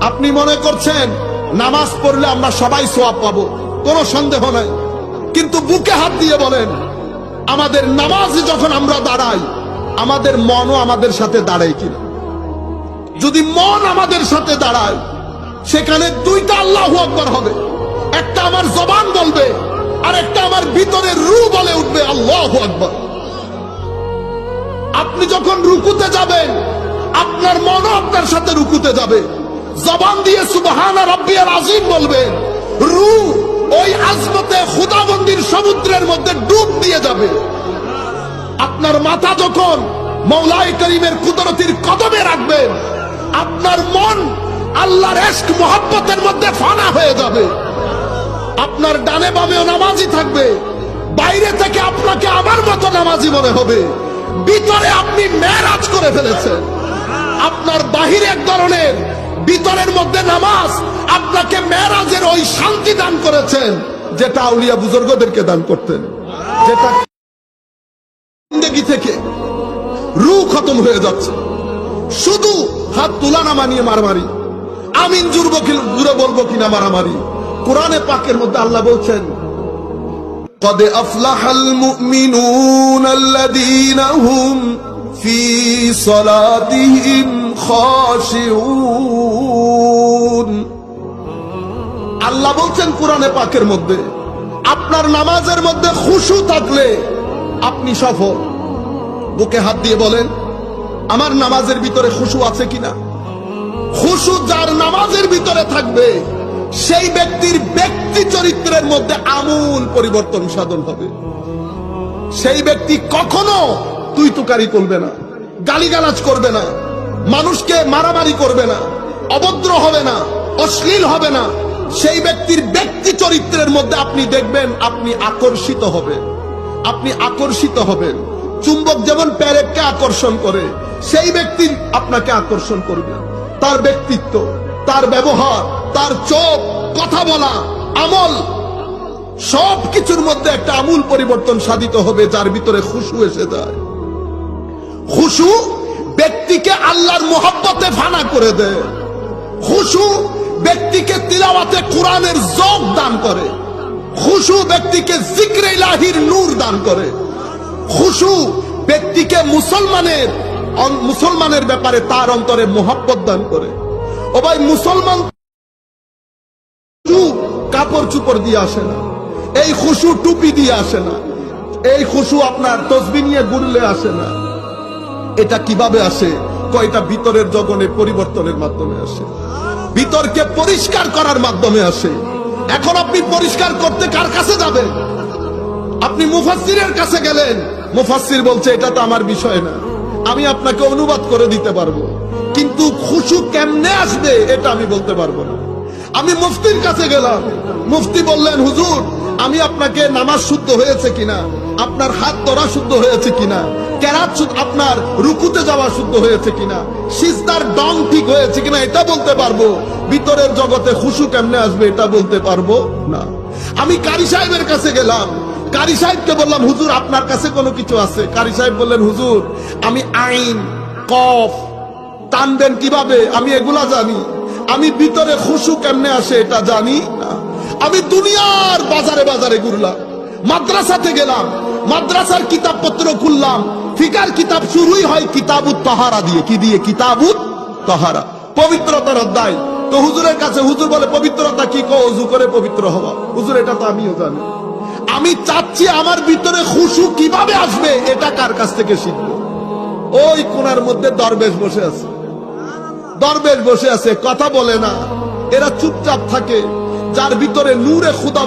আপনি মনে করছেন নামাজ পড়লে আমরা সবাই সওয়াব পাবো, কোনো সন্দেহ নাই। কিন্তু বুকে হাত দিয়ে বলেন, আমাদের নামাজ যখন আমরা দাঁড়াই, আমাদের মনও আমাদের সাথে দাঁড়ায় কিনা? যদি মন আমাদের সাথে দাঁড়ায়, সেখানে দুইটা আল্লাহু আকবার হবে। একটা আমার জবান বলবে, আর একটা আমার ভিতরের রূহ বলে উঠবে আল্লাহু আকবার। আপনি যখন রুকুতে যাবেন, আপনার মনও আপনার সাথে রুকুতে যাবে। জবান দিয়ে সুবহানা রাব্বিয়াল আযীম বলবেন, রূহ ওই আজমতে খুদাবন্দির সমুদ্রের মধ্যে ডুব দিয়ে যাবে। আপনার মাথা যখন মওলায়ে করিমের কুদরতির কদমে রাখবেন, আপনার মন আল্লাহর ইশক মুহাব্বতের মধ্যে ফানা হয়ে যাবে। আপনার ডানে বামেও নামাজি থাকবে, বাইরে থেকে আপনাকে আমার মতো নামাজি মনে হবে, ভিতরে আপনি মেরাজ করে ফেলেছেন। আপনার বাহিরে এক ধরনের, ভিতরের মধ্যে নামাজ আপনাকে মেরাজের ওই শান্তি দান করেছেন, যেটা আউলিয়া বুজুর্গদেরকে দান করতেন, যেটা জিন্দেগি থেকে রূহ খতম হয়ে যাচ্ছে। শুধু হাত তুলা নামা নিয়ে মারামারি, আমিন জুড়ে বলবো কিনা মারামারি। কোরআনে পাকের মধ্যে আল্লাহ বলছেন, قد أفلح المؤمنون الذين هم في صلاتهم خاشعون। আল্লাহ বলছেন কোরআনে পাকের মধ্যে, আপনার নামাজের মধ্যে খুশু থাকলে আপনি সফল। বুকে হাত দিয়ে বলেন, আমার নামাজের ভিতরে খুশু আছে কিনা? খুশু যার নামাজের ভিতরে থাকবে, সেই ব্যক্তির ব্যক্তি চরিত্রের মধ্যে আমূল পরিবর্তন সাধন হবে। সেই ব্যক্তি কখনো তুই তুকারি করবে না, গালিগালাজ করবে না, মানুষকে মারামারি করবে না, অভদ্র হবে না, অশ্লীল হবে না। সেই ব্যক্তির ব্যক্তি চরিত্রের মধ্যে আপনি দেখবেন, আপনি আকর্ষিত হবেন। আপনি আকর্ষিত হবেন। চুম্বক যেমন প্যারেককে আকর্ষণ করে, সেই ব্যক্তি আপনাকে আকর্ষণ করবে। তার ব্যক্তিত্ব, তার ব্যবহার, তার চোখ, কথা বলা, আমল, সবকিছুর মধ্যে একটা আমূল পরিবর্তন সাধিত হবে, যার ভিতরে খুশু এসে যায়। খুশু ব্যক্তিকে আল্লাহর মুহাব্বতে ফানা করে দেয়। খুশু ব্যক্তিকে তিলাওয়াতে কোরআনের যৌক দান করে। খুশু ব্যক্তিকে জিক্রে ইলাহির নূর দান করে। খুশু ব্যক্তিকে মুসলমানের ব্যাপারে তার অন্তরে মুহাব্বত দান করে। ও ভাই, মুসলমান কাপড় চুপড় দিয়ে আসে না, এই খুশু টুপি দিয়ে আসে না, এই খুশু আপনার তসবিহ নিয়ে ঘুরলে আসে না। এটা কিভাবে আসে? কয়টা ভিতরের জগনে পরিবর্তনের মাধ্যমে আসে, ভিতরকে পরিষ্কার করার মাধ্যমে আসে। এখন আপনি পরিষ্কার করতে কার কাছে যাবেন? আপনি মুফাসসিরের কাছে গেলেন, মুফাসসির বলছে এটা তো আমার বিষয় না, আমি আপনাকে অনুবাদ করে দিতে পারবো, কিন্তু খুশু কেমনে আসবে এটা আমি বলতে পারবো না। আমি মুফতির কাছে গেলাম, মুফতি বললেন, হুজুর আমি আপনাকে নামাজ শুদ্ধ হয়েছে কিনা, আপনার হাত ধরা শুদ্ধ হয়েছে কিনা, কেরাত আপনার রুকুতে যাওয়া শুদ্ধ হয়েছে কিনা, সিজদার ডং ঠিক হয়েছে কিনা এটা বলতে পারবো। ভিতরের জগতে খুশু কেমনে আসবে এটা বলতে পারবো না। আমি কারি সাহেবের কাছে গেলাম, কারি সাহেবকে বললাম, হুজুর আপনার কাছে কোনো কিছু আছে? কারি সাহেব বললেন, হুজুর আমি আইন কফ টানবেন কিভাবে আমি এগুলা জানি, আমি ভিতরে খুশু কেমনে আসে এটা জানি না। আমি দুনিয়ার বাজারে বাজারে ঘুরলাম, মাদ্রাসাতে গেলাম, মাদ্রাসার কিতাবপত্র খুললাম, ফিকার কিতাব শুরুই হয় কিতাবুত তাহারা দিয়ে। কি দিয়ে? কিতাবুত তাহারা, পবিত্রতার অধ্যায়। তো হুজুরের কাছে, হুজুর বলে পবিত্রতা কি? ওযু করে পবিত্র হওয়া। হুজুর এটা তো আমিও জানি। আমি চাচ্ছি আমার ভিতরে খুশু কিভাবে আসবে এটা কার কাছ থেকে শিখবো? ওই কোণার মধ্যে দরবেশ বসে আছে, দরবেশ বসে আছে, কথা বলে না, এরা চুপচাপ থাকে। যার ভিতরে নূরে খুদা